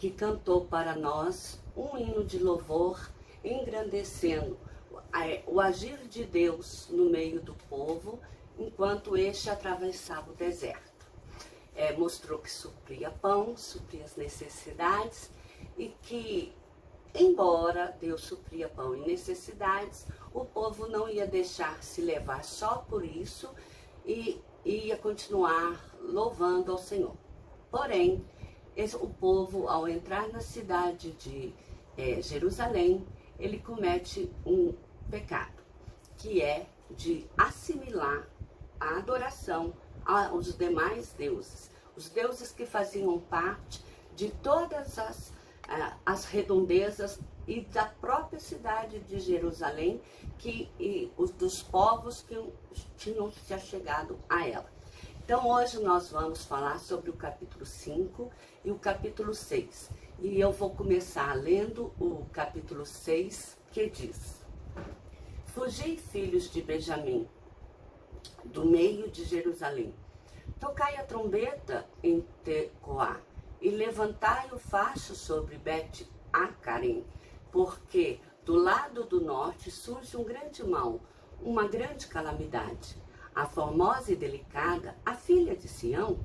que cantou para nós um hino de louvor, engrandecendo o agir de Deus no meio do povo, enquanto este atravessava o deserto. Mostrou que supria pão, supria as necessidades, e que, embora Deus supria pão e necessidades, o povo não ia deixar se levar só por isso e ia continuar louvando ao Senhor. Porém, o povo, ao entrar na cidade de Jerusalém, ele comete um pecado, que é de assimilar a adoração aos demais deuses, os deuses que faziam parte de todas as redondezas e da própria cidade de Jerusalém, dos povos que tinham se achegado a ela. Então hoje nós vamos falar sobre o capítulo 5 e o capítulo 6. E eu vou começar lendo o capítulo 6, que diz: Fugi, filhos de Benjamim, do meio de Jerusalém. Tocai a trombeta em Tecoá e levantai o facho sobre Bet-Acarém, porque do lado do norte surge um grande mal, uma grande calamidade. A formosa e delicada, a filha de Sião,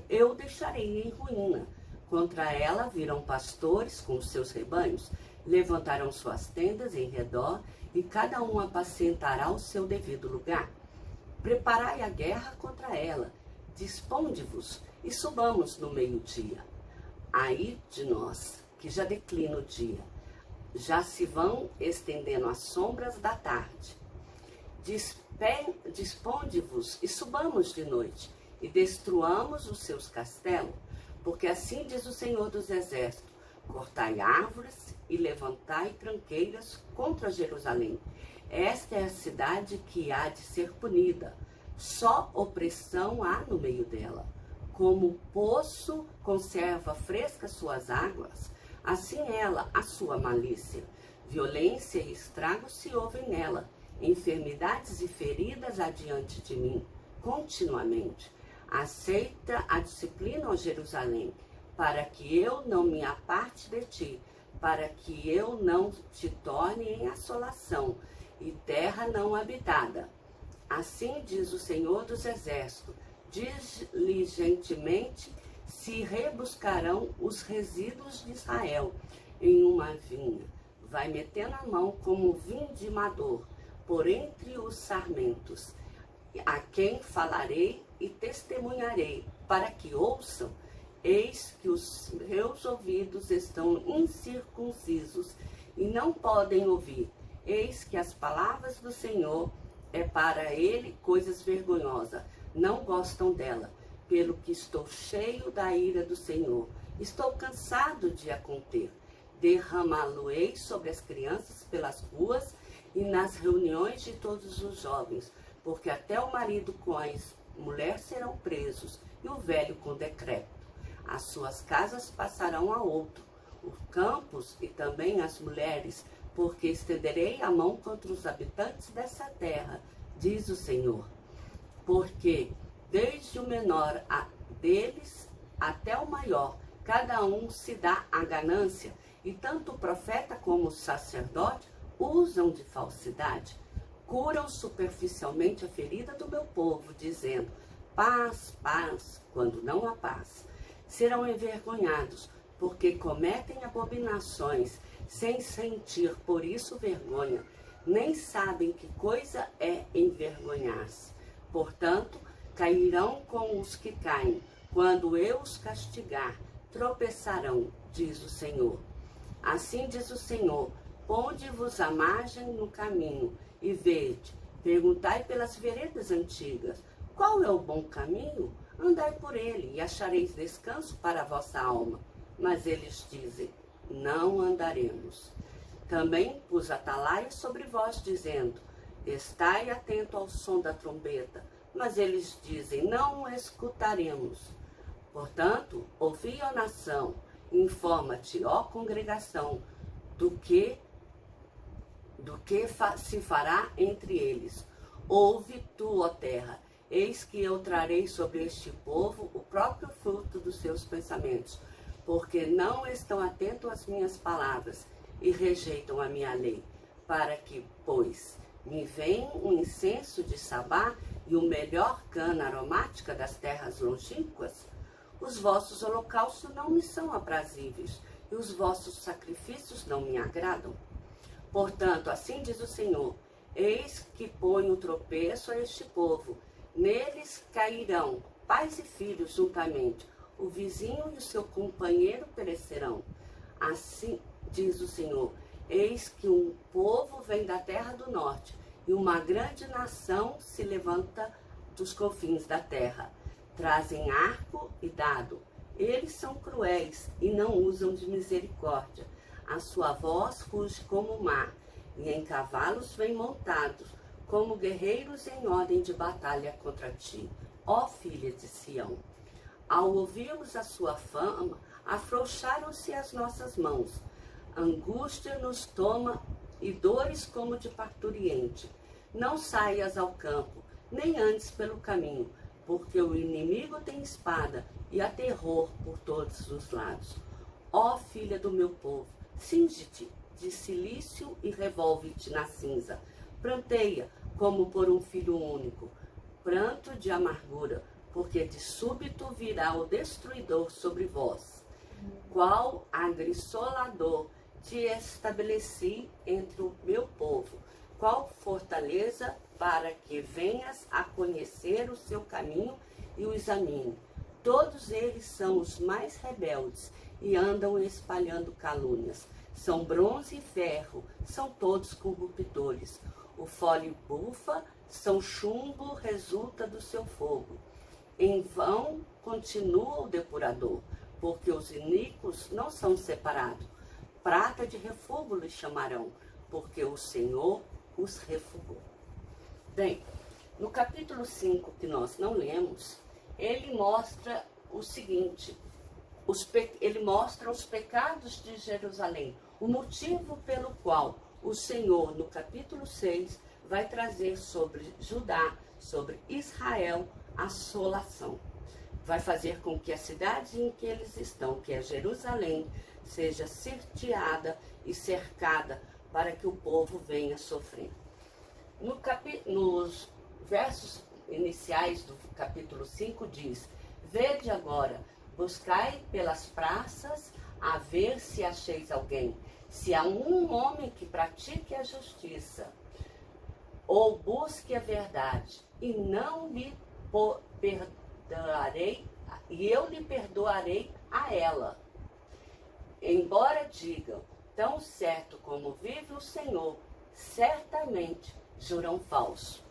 eu deixarei em ruína. Contra ela virão pastores com os seus rebanhos, levantarão suas tendas em redor, e cada um apacentará o seu devido lugar. Preparai a guerra contra ela, disponde-vos e subamos no meio-dia. Aí de nós, que já declina o dia, já se vão estendendo as sombras da tarde. Disponde-vos e subamos de noite, e destruamos os seus castelos, porque assim diz o Senhor dos Exércitos: cortai árvores e levantai tranqueiras contra Jerusalém. Esta é a cidade que há de ser punida, só opressão há no meio dela. Como o poço conserva frescas suas águas, assim ela, a sua malícia. Violência e estrago se ouvem nela, enfermidades e feridas adiante de mim, continuamente. Aceita a disciplina, ó Jerusalém, para que eu não me aparte de ti, para que eu não te torne em assolação e terra não habitada. Assim diz o Senhor dos Exércitos: diligentemente se rebuscarão os resíduos de Israel em uma vinha. Vai metendo a mão como vindimador por entre os sarmentos, a quem falarei e testemunharei, para que ouçam. Eis que os meus ouvidos estão incircuncisos e não podem ouvir. Eis que as palavras do Senhor é para ele coisas vergonhosas, não gostam dela, pelo que estou cheio da ira do Senhor. Estou cansado de a conter. Derramá-lo-ei sobre as crianças pelas ruas e nas reuniões de todos os jovens, porque até o marido com a mulher serão presos, e o velho com decreto. As suas casas passarão a outro, os campos e também as mulheres, porque estenderei a mão contra os habitantes dessa terra, diz o Senhor. Porque desde o menor deles até o maior, cada um se dá a ganância, e tanto o profeta como o sacerdote usam de falsidade. Curam superficialmente a ferida do meu povo, dizendo: paz, paz, quando não há paz. Serão envergonhados, porque cometem abominações, sem sentir por isso vergonha, nem sabem que coisa é envergonhar-se. Portanto, cairão com os que caem. Quando eu os castigar, tropeçarão, diz o Senhor. Assim diz o Senhor: ponde-vos à margem no caminho, e vede, perguntai pelas veredas antigas, qual é o bom caminho? Andai por ele, e achareis descanso para a vossa alma. Mas eles dizem: não andaremos. Também pus atalaias sobre vós, dizendo: estai atento ao som da trombeta. Mas eles dizem: não escutaremos. Portanto, ouvi, ó nação, informa-te, ó congregação, do que se fará entre eles. Ouve tu, ó terra, eis que eu trarei sobre este povo o próprio fruto dos seus pensamentos. porque não estão atentos às minhas palavras e rejeitam a minha lei, para que, pois, me venha um incenso de Sabá e o melhor cana aromática das terras longínquas? Os vossos holocaustos não me são aprazíveis, e os vossos sacrifícios não me agradam. Portanto, assim diz o Senhor, eis que ponho tropeço a este povo, neles cairão pais e filhos juntamente, o vizinho e o seu companheiro perecerão. Assim diz o Senhor, eis que um povo vem da terra do norte, e uma grande nação se levanta dos confins da terra. Trazem arco e dado. Eles são cruéis e não usam de misericórdia. A sua voz ruge como o mar, e em cavalos vêm montados, como guerreiros em ordem de batalha contra ti, ó filha de Sião. Ao ouvirmos a sua fama, afrouxaram-se as nossas mãos. Angústia nos toma e dores como de parturiente. Não saias ao campo, nem andes pelo caminho, porque o inimigo tem espada e há terror por todos os lados. Ó filha do meu povo, cinge-te de cilício e revolve-te na cinza. Pranteia como por um filho único, pranto de amargura, porque de súbito virá o destruidor sobre vós. Qual agrissolador te estabeleci entre o meu povo, qual fortaleza para que venhas a conhecer o seu caminho e o examine. Todos eles são os mais rebeldes e andam espalhando calúnias. São bronze e ferro, são todos corruptores. O fole bufa, são chumbo, resulta do seu fogo. Em vão continua o depurador, porque os iníquos não são separados. Prata de refúgio lhes chamarão, porque o Senhor os refugou. Bem, no capítulo 5, que nós não lemos, ele mostra o seguinte, ele mostra os pecados de Jerusalém, o motivo pelo qual o Senhor, no capítulo 6, vai trazer sobre Judá, sobre Israel, assolação. Vai fazer com que a cidade em que eles estão, que é Jerusalém, seja sitiada e cercada para que o povo venha sofrer. Nos versos iniciais do capítulo 5 diz, vede agora, buscai pelas praças a ver se acheis alguém, se há um homem que pratique a justiça, ou busque a verdade, e não lhe perdoarei, e eu lhe perdoarei a ela. Embora digam, tão certo como vive o Senhor, certamente juram falso.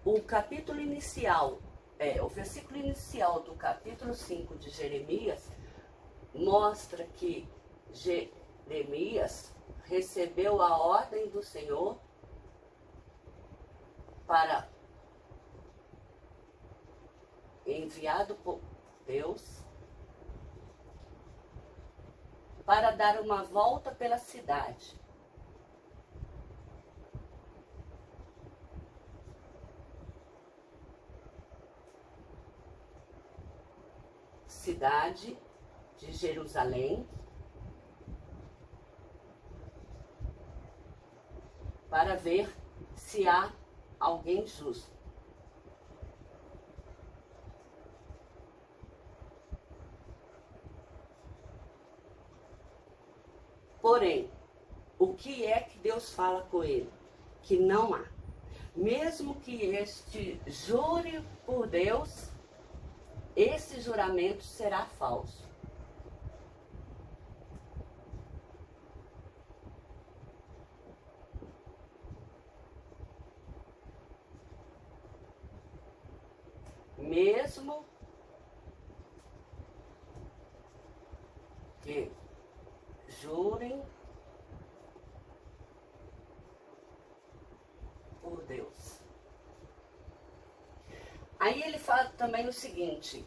O capítulo inicial, o versículo inicial do capítulo 5 de Jeremias, mostra que Jeremias recebeu a ordem do Senhor para, enviado por Deus, para dar uma volta pela cidade. Cidade de Jerusalém, para ver se há alguém justo. Porém, o que é que Deus fala com ele? Que não há. Mesmo que este jure por Deus, esse juramento será falso. Mesmo que jurem por Deus. Aí ele fala também o seguinte,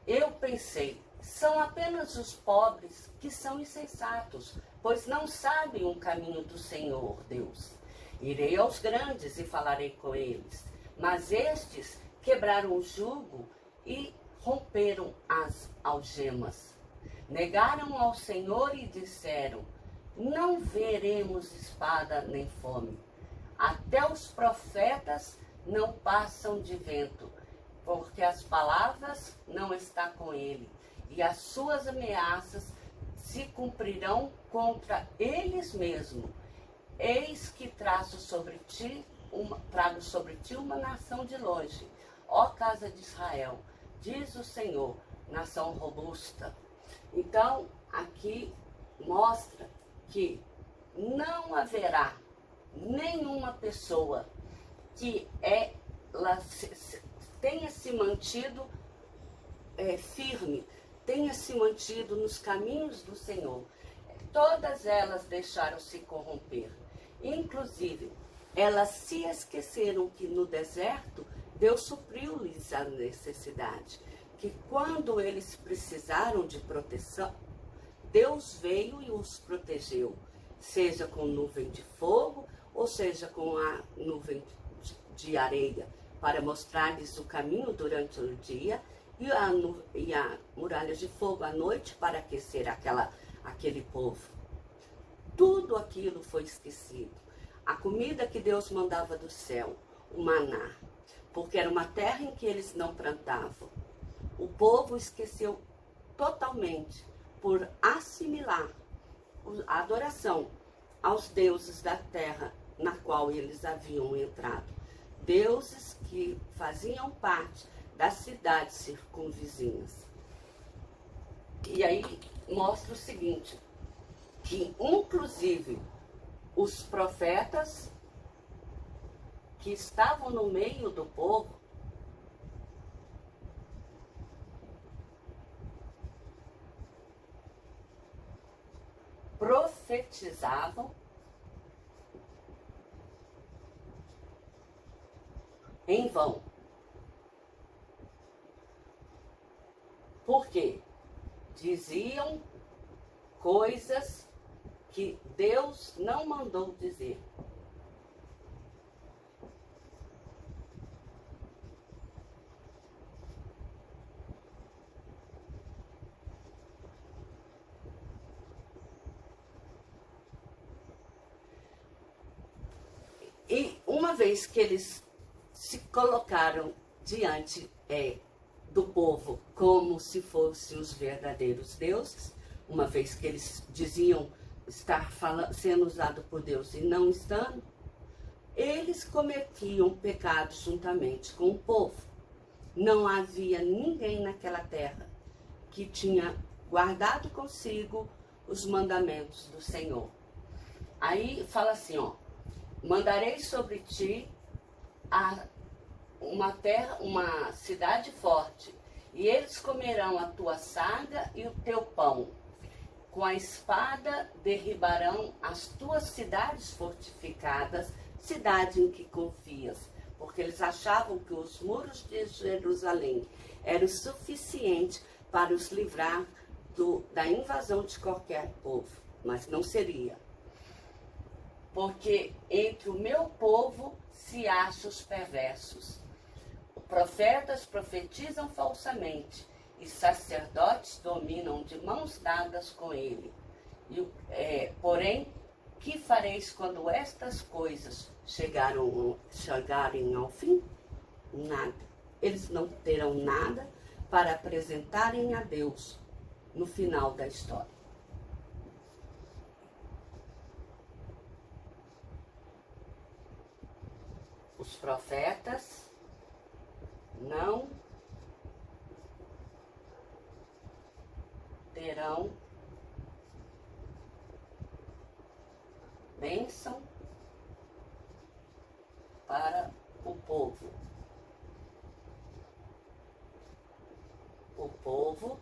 eu pensei, são apenas os pobres que são insensatos, pois não sabem o caminho do Senhor Deus. Irei aos grandes e falarei com eles, mas estes quebraram o jugo e romperam as algemas. Negaram ao Senhor e disseram: não veremos espada nem fome. Até os profetas não passam de vento, porque as palavras não estão com ele, e as suas ameaças se cumprirão contra eles mesmos. Eis que trago sobre ti uma nação de longe, ó casa de Israel, diz o Senhor, nação robusta. Então, aqui mostra que não haverá nenhuma pessoa que tenha se mantido firme, tenha se mantido nos caminhos do Senhor. Todas elas deixaram-se corromper. Inclusive, elas se esqueceram que no deserto Deus supriu-lhes a necessidade. Que quando eles precisaram de proteção, Deus veio e os protegeu. Seja com nuvem de fogo, ou seja com a nuvem de areia, para mostrar-lhes o caminho durante o dia, e a muralha de fogo à noite para aquecer aquele povo. Tudo aquilo foi esquecido. A comida que Deus mandava do céu, o maná, porque era uma terra em que eles não plantavam. O povo esqueceu totalmente por assimilar a adoração aos deuses da terra na qual eles haviam entrado. Deuses que faziam parte das cidades circunvizinhas. E aí mostra o seguinte, que inclusive os profetas que estavam no meio do povo profetizavam em vão. Por quê? Diziam coisas que Deus não mandou dizer. E uma vez que eles se colocaram diante do povo como se fossem os verdadeiros deuses, uma vez que eles diziam estar sendo usado por Deus e não estando, eles cometiam pecado juntamente com o povo. Não havia ninguém naquela terra que tinha guardado consigo os mandamentos do Senhor. Aí fala assim, ó: mandarei sobre ti uma cidade forte, e eles comerão a tua saga e o teu pão. Com a espada derribarão as tuas cidades fortificadas, cidade em que confias, porque eles achavam que os muros de Jerusalém eram suficientes para os livrar da invasão de qualquer povo, mas não seria. Porque entre o meu povo se acham os perversos. Profetas profetizam falsamente, e sacerdotes dominam de mãos dadas com ele. Porém, que fareis quando estas coisas chegarem ao fim? Nada. Eles não terão nada para apresentarem a Deus no final da história. Os profetas não terão bênção para o povo. O povo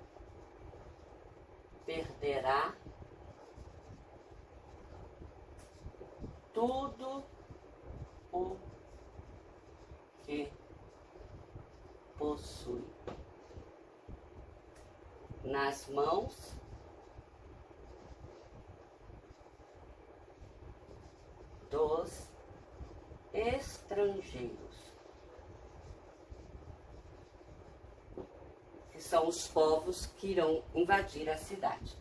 perderá tudo o que possui nas mãos dos estrangeiros, que são os povos que irão invadir a cidade.